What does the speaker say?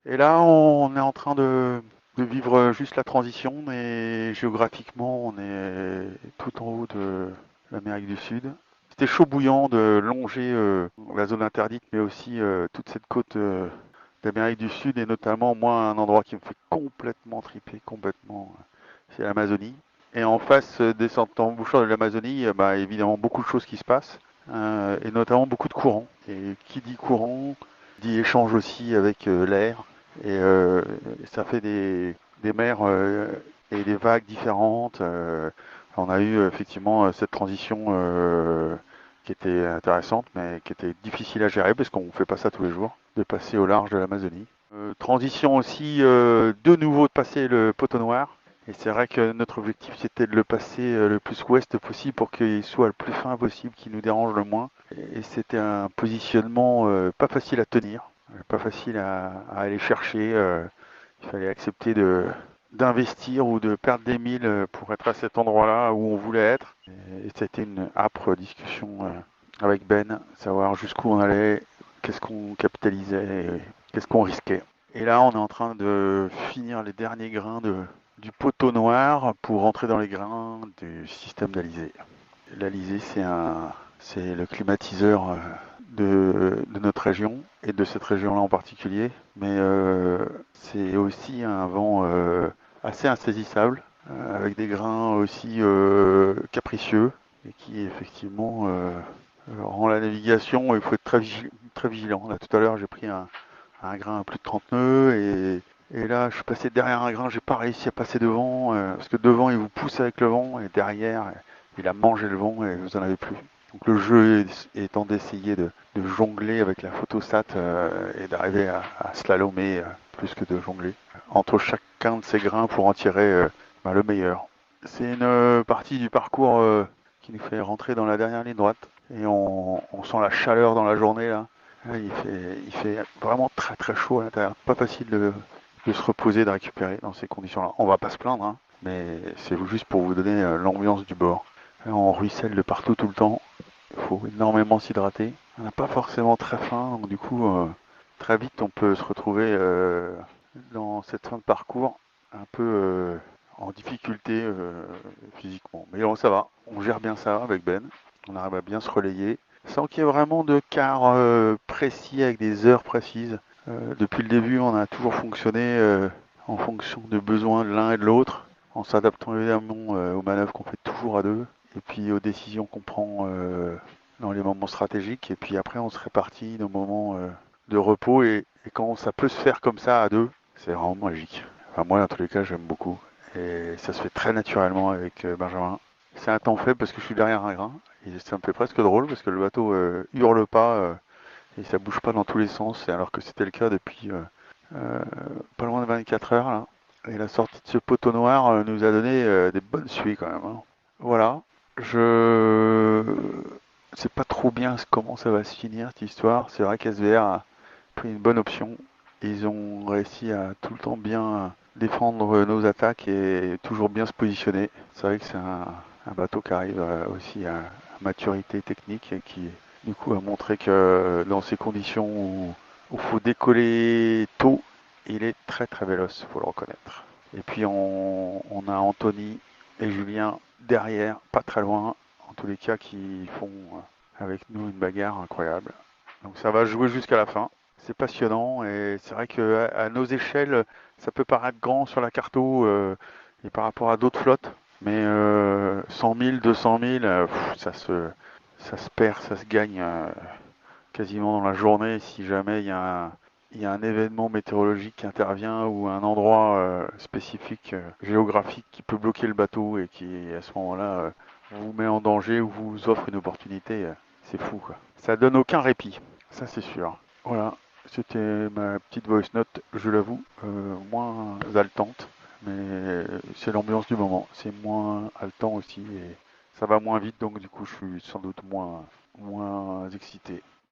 Et là, on est en train de vivre juste la transition, mais géographiquement, on est tout en haut de l'Amérique du Sud. C'était chaud bouillant de longer la zone interdite, mais aussi toute cette côte d'Amérique du Sud, et notamment, moi, un endroit qui me fait complètement triper, complètement, c'est l'Amazonie. Et en face, descendant l'embouchure de l'Amazonie, bah, évidemment, beaucoup de choses qui se passent, et notamment beaucoup de courants. Et qui dit courant, dit échange aussi avec l'air, et ça fait des mers et des vagues différentes. On a eu effectivement cette transition qui était intéressante, mais qui était difficile à gérer parce qu'on ne fait pas ça tous les jours, de passer au large de l'Amazonie. Transition aussi de nouveau de passer le poteau noir. Et c'est vrai que notre objectif c'était de le passer le plus ouest possible pour qu'il soit le plus fin possible, qu'il nous dérange le moins. Et c'était un positionnement pas facile à tenir, pas facile à aller chercher. Il fallait accepter d'investir ou de perdre des milles pour être à cet endroit-là où on voulait être. Et c'était une âpre discussion avec Ben, savoir jusqu'où on allait, qu'est-ce qu'on capitalisait, et qu'est-ce qu'on risquait. Et là, on est en train de finir les derniers grains du poteau noir pour rentrer dans les grains du système d'Alizé. L'Alizé, c'est le climatiseur de notre région et de cette région-là en particulier, mais c'est aussi un vent assez insaisissable, avec des grains aussi capricieux et qui effectivement rend la navigation, il faut être très vigilant. Là tout à l'heure j'ai pris un grain à plus de 30 nœuds et là je suis passé derrière un grain, j'ai pas réussi à passer devant parce que devant il vous pousse avec le vent et derrière il a mangé le vent et vous en avez plus. Donc le jeu étant d'essayer de jongler avec la photosat et d'arriver à slalomer plus que de jongler entre chacun de ces grains pour en tirer bah, le meilleur. C'est une partie du parcours qui nous fait rentrer dans la dernière ligne droite et on sent la chaleur dans la journée là. Il fait vraiment très très chaud à l'intérieur. Pas facile de se reposer, de récupérer dans ces conditions-là. On va pas se plaindre, hein, mais c'est juste pour vous donner l'ambiance du bord. On ruisselle de partout tout le temps. Il faut énormément s'hydrater. On n'a pas forcément très faim, donc du coup, très vite, on peut se retrouver dans cette fin de parcours un peu en difficulté physiquement. Mais bon, ça va. On gère bien ça avec Ben. On arrive à bien se relayer sans qu'il y ait vraiment de quart précis avec des heures précises. Depuis le début, on a toujours fonctionné en fonction des besoins de l'un et de l'autre, en s'adaptant évidemment aux manœuvres qu'on fait toujours à deux, et puis aux décisions qu'on prend dans les moments stratégiques. Et puis après, on se répartit nos moments de repos, et quand ça peut se faire comme ça à deux, c'est vraiment magique. Enfin, moi, dans tous les cas, j'aime beaucoup. Et ça se fait très naturellement avec Benjamin. C'est un temps fait parce que je suis derrière un grain. Et ça me fait presque drôle parce que le bateau hurle pas et ça bouge pas dans tous les sens, alors que c'était le cas depuis euh, pas loin de 24 heures là. Et la sortie de ce poteau noir nous a donné des bonnes suies quand même, hein. Voilà. Je sais pas trop bien comment ça va se finir cette histoire. C'est vrai qu'SVR a pris une bonne option. Ils ont réussi à tout le temps bien défendre nos attaques et toujours bien se positionner. C'est vrai que c'est un bateau qui arrive aussi à maturité technique et qui du coup a montré que dans ces conditions où il faut décoller tôt, il est très très véloce, il faut le reconnaître. Et puis on a Anthony et Julien derrière, pas très loin, en tous les cas qui font avec nous une bagarre incroyable. Donc ça va jouer jusqu'à la fin. C'est passionnant et c'est vrai que à nos échelles, ça peut paraître grand sur la carto et par rapport à d'autres flottes, mais 100 000, 200 000, ça se perd, ça se gagne quasiment dans la journée si jamais il y a un événement météorologique qui intervient ou un endroit spécifique géographique qui peut bloquer le bateau et qui à ce moment-là vous met en danger ou vous offre une opportunité. C'est fou quoi. Ça donne aucun répit, ça c'est sûr. Voilà, c'était ma petite voice note, je l'avoue, moins haletante, mais c'est l'ambiance du moment. C'est moins haletant aussi et ça va moins vite, donc du coup je suis sans doute moins excité.